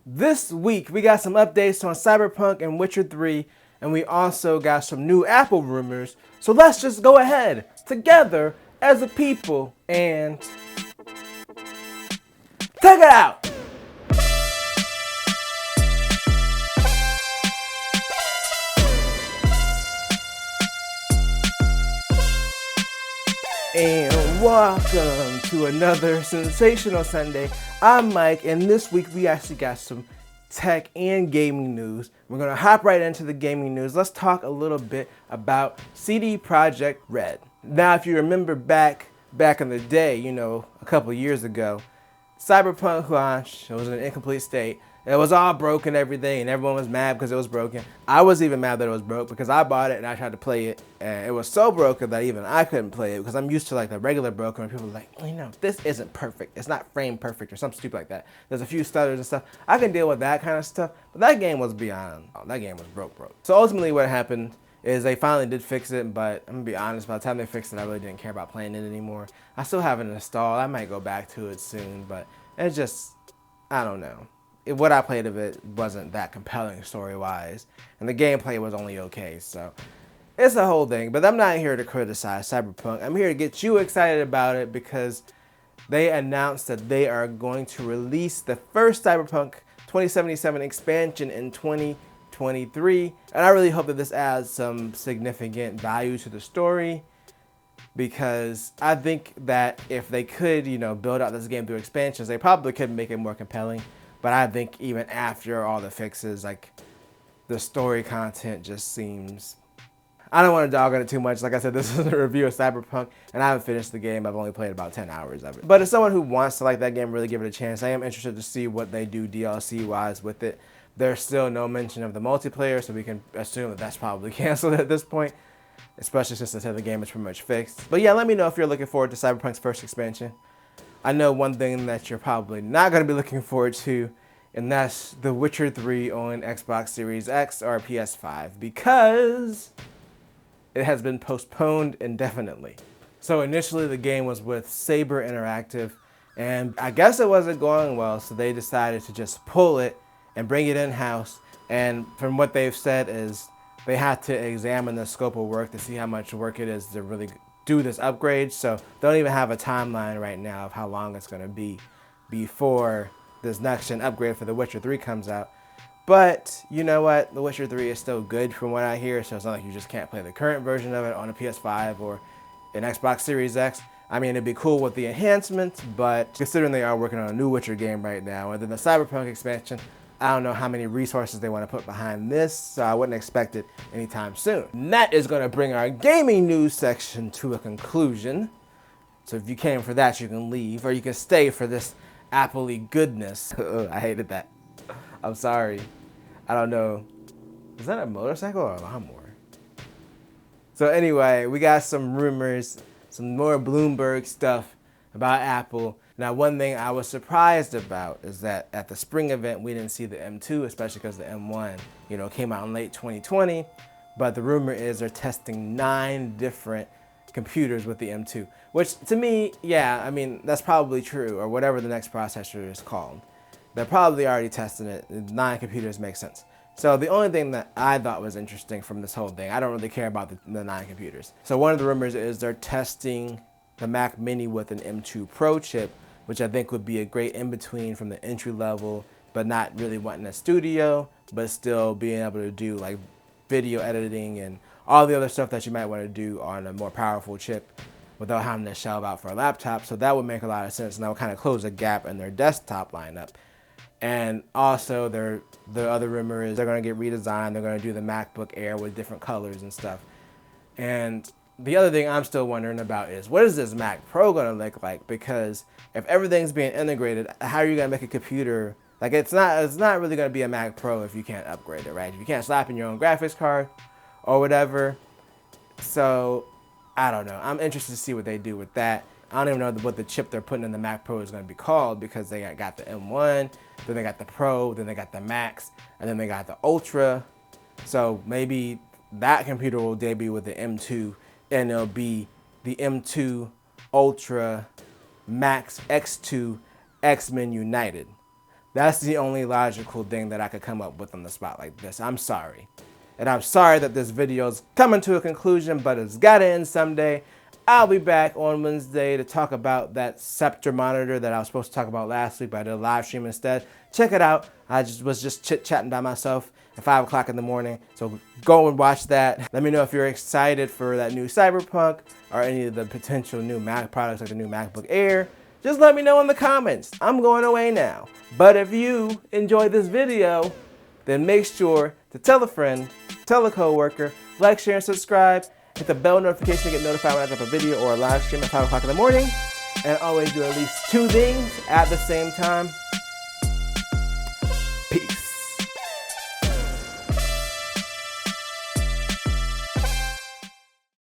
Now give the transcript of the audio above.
This week, we got some updates on Cyberpunk and Witcher 3, and we also got some new Apple rumors. So let's just go ahead, together, as a people, and check it out! And welcome to another sensational Sunday. I'm Mike, and this week we actually got some tech and gaming news. We're gonna hop right into the gaming news. Let's talk a little bit about CD Projekt Red. Now, if you remember back in the day, a couple years ago, Cyberpunk launched. It was in an incomplete state. It was all broken, everything, and everyone was mad because it was broken. I was even mad that it was broke because I bought it and I tried to play it, and it was so broken that even I couldn't play it because I'm used to like the regular broken where people are like, this isn't perfect. It's not frame perfect or something stupid like that. There's a few stutters and stuff. I can deal with that kind of stuff, but that game was beyond. That game was broke. So ultimately, what happened is they finally did fix it, but I'm gonna be honest, by the time they fixed it, I really didn't care about playing it anymore. I still have it installed. I might go back to it soon, but it's just, I don't know. What I played of it wasn't that compelling story-wise, and the gameplay was only okay, so it's a whole thing. But I'm not here to criticize Cyberpunk. I'm here to get you excited about it because they announced that they are going to release the first Cyberpunk 2077 expansion in 2023, and I really hope that this adds some significant value to the story, because I think that if they could, build out this game through expansions, they probably could make it more compelling. But I think even after all the fixes, like, the story content just seems... I don't want to dog on it too much. Like I said, this is a review of Cyberpunk, and I haven't finished the game. I've only played about 10 hours of it. But as someone who wants to like that game, really give it a chance, I am interested to see what they do DLC-wise with it. There's still no mention of the multiplayer, so we can assume that that's probably canceled at this point, especially since they said the game is pretty much fixed. But yeah, let me know if you're looking forward to Cyberpunk's first expansion. I know one thing that you're probably not going to be looking forward to, and that's The Witcher 3 on Xbox Series X or PS5, because it has been postponed indefinitely. So initially the game was with Saber Interactive, and I guess it wasn't going well, so they decided to just pull it and bring it in-house. And from what they've said is they had to examine the scope of work to see how much work it is to really do this upgrade. So they don't even have a timeline right now of how long it's going to be before this next-gen upgrade for The Witcher 3 comes out. But you know what? The Witcher 3 is still good from what I hear, so it's not like you just can't play the current version of it on a PS5 or an Xbox Series X. I mean, it'd be cool with the enhancements, but considering they are working on a new Witcher game right now, and then the Cyberpunk expansion, I don't know how many resources they want to put behind this, so I wouldn't expect it anytime soon. And that is going to bring our gaming news section to a conclusion. So if you came for that, you can leave, or you can stay for this Apple-y goodness. I hated that. I'm sorry. I don't know. Is that a motorcycle or a lawnmower? So anyway, we got some rumors, some more Bloomberg stuff about Apple. Now, one thing I was surprised about is that at the spring event, we didn't see the M2, especially because the M1, came out in late 2020. But the rumor is they're testing 9 different computers with the M2, which to me, yeah, I mean, that's probably true, or whatever the next processor is called. They're probably already testing it. 9 computers make sense. So the only thing that I thought was interesting from this whole thing, I don't really care about the 9 computers. So one of the rumors is they're testing the Mac Mini with an M2 Pro chip, which I think would be a great in-between from the entry level, but not really wanting a studio, but still being able to do like video editing and all the other stuff that you might want to do on a more powerful chip without having to shell out for a laptop. So that would make a lot of sense, and that would kind of close a gap in their desktop lineup. And also, the other rumor is they're going to get redesigned. They're going to do the MacBook Air with different colors and stuff. And the other thing I'm still wondering about is, what is this Mac Pro going to look like? Because if everything's being integrated, how are you going to make a computer? Like, it's not really going to be a Mac Pro if you can't upgrade it, right? If you can't slap in your own graphics card or whatever. So, I don't know. I'm interested to see what they do with that. I don't even know what the chip they're putting in the Mac Pro is going to be called, because they got the M1, then they got the Pro, then they got the Max, and then they got the Ultra. So maybe that computer will debut with the M2, and it'll be the M2 Ultra Max X2 X-Men United. That's the only logical thing that I could come up with on the spot like this. I'm sorry. And I'm sorry that this video is coming to a conclusion, but it's gotta end someday. I'll be back on Wednesday to talk about that Scepter monitor that I was supposed to talk about last week, but I did a live stream instead. Check it out. I was just chit-chatting by myself at 5 o'clock in the morning. So go and watch that. Let me know if you're excited for that new Cyberpunk or any of the potential new Mac products like the new MacBook Air. Just let me know in the comments. I'm going away now. But if you enjoyed this video, then make sure to tell a friend, tell a coworker, like, share, and subscribe. Hit the bell notification to get notified when I drop a video or a live stream at 5 o'clock in the morning. And always do at least 2 things at the same time.